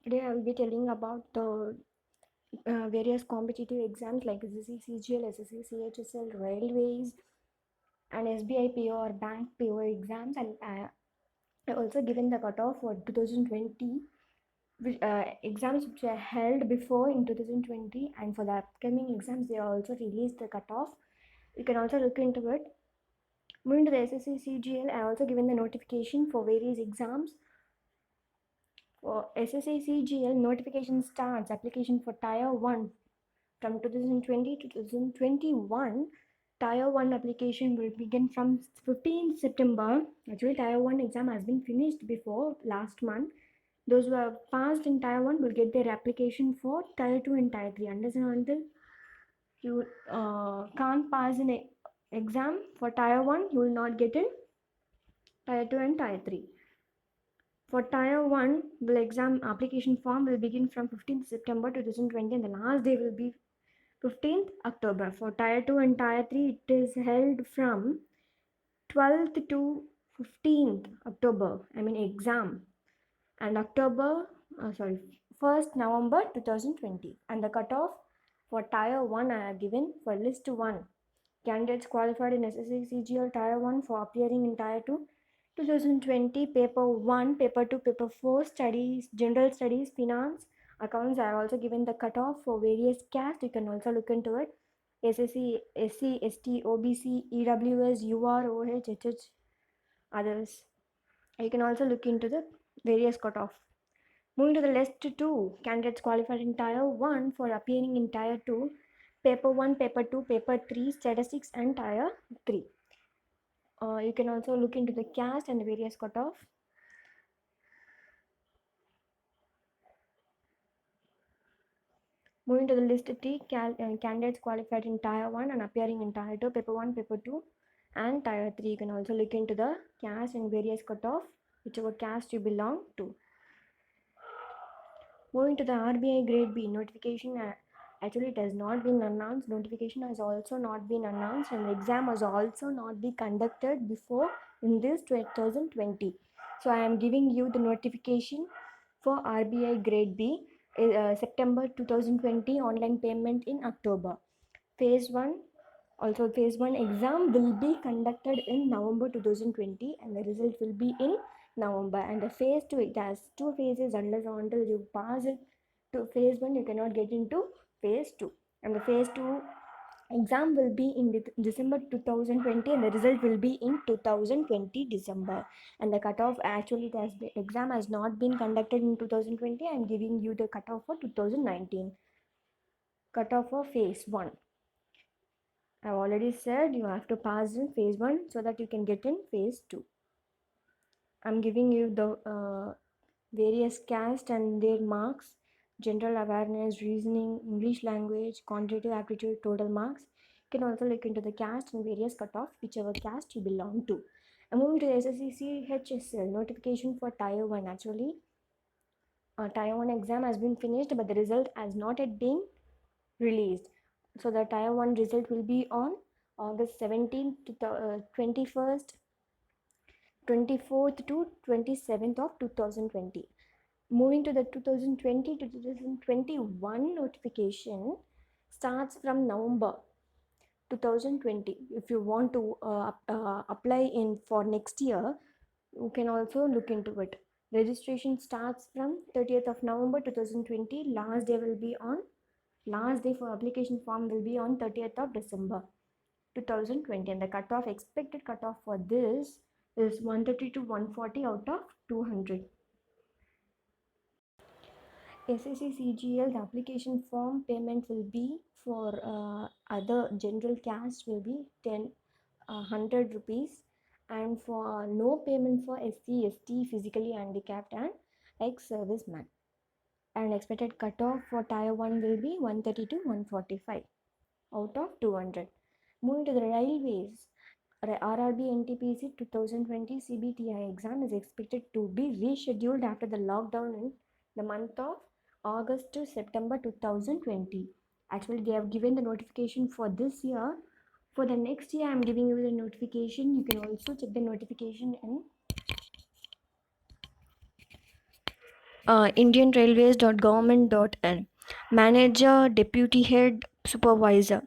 Today I will be telling about the various competitive exams like SSC, CGL, SSC, CHSL, Railways, and SBI PO or Bank PO exams, and I also given the cutoff for 2020 exams which were held before in 2020, and for the upcoming exams they also released the cutoff. You can also look into it. Moving to the SSC, CGL, I also given the notification for various exams. For SSC, CGL, notification starts application for Tier 1 from 2020 to 2021. Tier 1 application will begin from 15th September. Actually, Tier 1 exam has been finished before last month. Those who have passed in Tier 1 will get their application for Tier 2 and Tier 3. Until you can't pass an exam for Tier 1, you will not get in Tier 2 and Tier 3. For Tier 1, the exam application form will begin from 15th September 2020 and the last day will be 15th October. For Tier 2 and Tier 3, it is held from 12th to 15th October. Exam. And 1st November 2020. And the cutoff for Tier 1 I have given for List 1. Candidates qualified in SSC CGL Tier 1 for appearing in Tier 2. 2020 Paper 1, Paper 2, Paper 4, Studies, General Studies, Finance, Accounts. I have also given the cutoff for various caste. You can also look into it. SSC, SC, ST, OBC, EWS, UR, OH, HH, others. You can also look into the various cutoff. Moving to the list 2, candidates qualified in Tier 1 for appearing in Tier 2, Paper 1, Paper 2, Paper 3, Statistics and Tier 3. You can also look into the caste and the various cutoff. Moving to the list 3, candidates qualified in Tier 1 and appearing in Tier 2, Paper 1, Paper 2 and Tier 3. You can also look into the caste and various cutoff, whichever caste you belong to. Moving to the RBI Grade B notification, actually it has not been announced. Notification has also not been announced, and the exam has also not been conducted before in this 2020. So I am giving you the notification for RBI Grade B, September 2020, online payment in October. Phase 1, also phase 1 exam will be conducted in November 2020 and the result will be in November. And the phase 2, it has 2 phases. Unless or until you pass it to phase 1, you cannot get into phase 2. And the phase 2 exam will be in December 2020 and the result will be in 2020 December. And the cutoff, actually the exam has not been conducted in 2020. I am giving you the cutoff for 2019. Cutoff for phase 1. I've already said you have to pass in phase 1 so that you can get in phase 2. I'm giving you the various caste and their marks: general awareness, reasoning, English language, quantitative aptitude, total marks. You can also look into the caste and various cutoff, whichever caste you belong to. I'm moving to the SSC HSL notification for Tier 1. Actually, Tier 1 exam has been finished, but the result has not yet been released. So the Tier 1 result will be on August 17th to 21st, 24th to 27th of 2020. Moving to the 2020 to 2021 notification starts from November 2020. If you want to apply in for next year, you can also look into it. Registration starts from 30th of November 2020. Last day for application form will be on 30th of December 2020, and the expected cutoff for this is 130 to 140 out of 200. SSC CGL, the application form payment will be for other general caste will be 100 rupees, and for no payment for SC, ST, physically handicapped and ex-serviceman. And expected cutoff for Tier 1 will be 130 to 145 out of 200. Moving to the railways, RRB NTPC 2020 CBTI exam is expected to be rescheduled after the lockdown in the month of August to September 2020. Actually, they have given the notification for this year. For the next year, I am giving you the notification. You can also check the notification in indianrailways.government.in. Manager, deputy head, supervisor.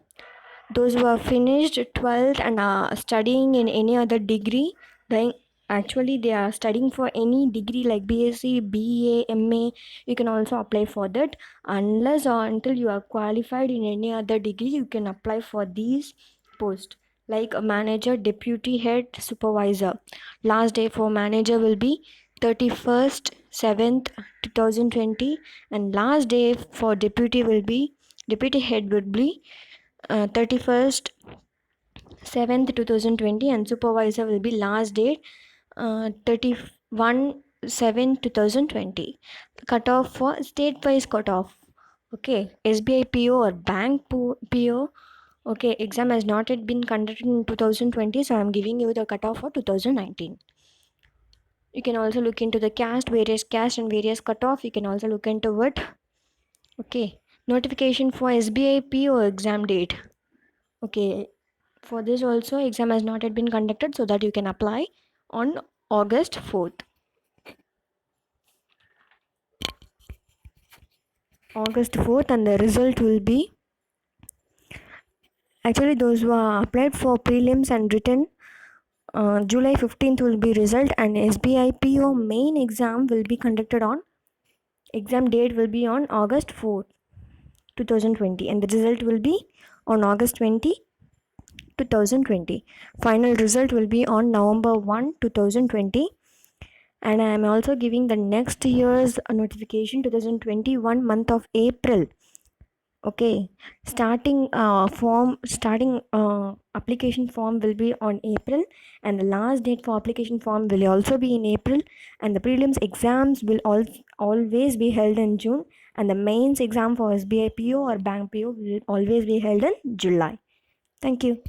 Those who have finished 12th and are studying in any other degree, then actually they are studying for any degree like BSc, BA, MA, you can also apply for that. Unless or until you are qualified in any other degree, you can apply for these posts like a manager, deputy head, supervisor. Last day for manager will be 31st 7th 2020, and last day for deputy head would be 31st 7th 2020, and supervisor will be last date 31 7 2020. Cutoff for state wise cutoff. Okay, SBI PO or bank PO. Okay, exam has not yet been conducted in 2020, so I'm giving you the cutoff for 2019. You can also look into the various caste and various cutoff. You can also look into it. Okay, notification for SBI PO exam date. Okay, for this also exam has not yet been conducted, so that you can apply on August 4th. August 4th, and the result will be actually those who are applied for prelims and written July 15th will be result, and SBI PO main exam will be conducted on exam date will be on August 4th 2020, and the result will be on August 20 2020. Final result will be on November 1 2020, and I am also giving the next year's notification 2021 month of April. Okay, starting application form will be on April, and the last date for application form will also be in April, and the prelims exams will always be held in June, and the mains exam for SBI PO or bank PO will always be held in July. Thank you.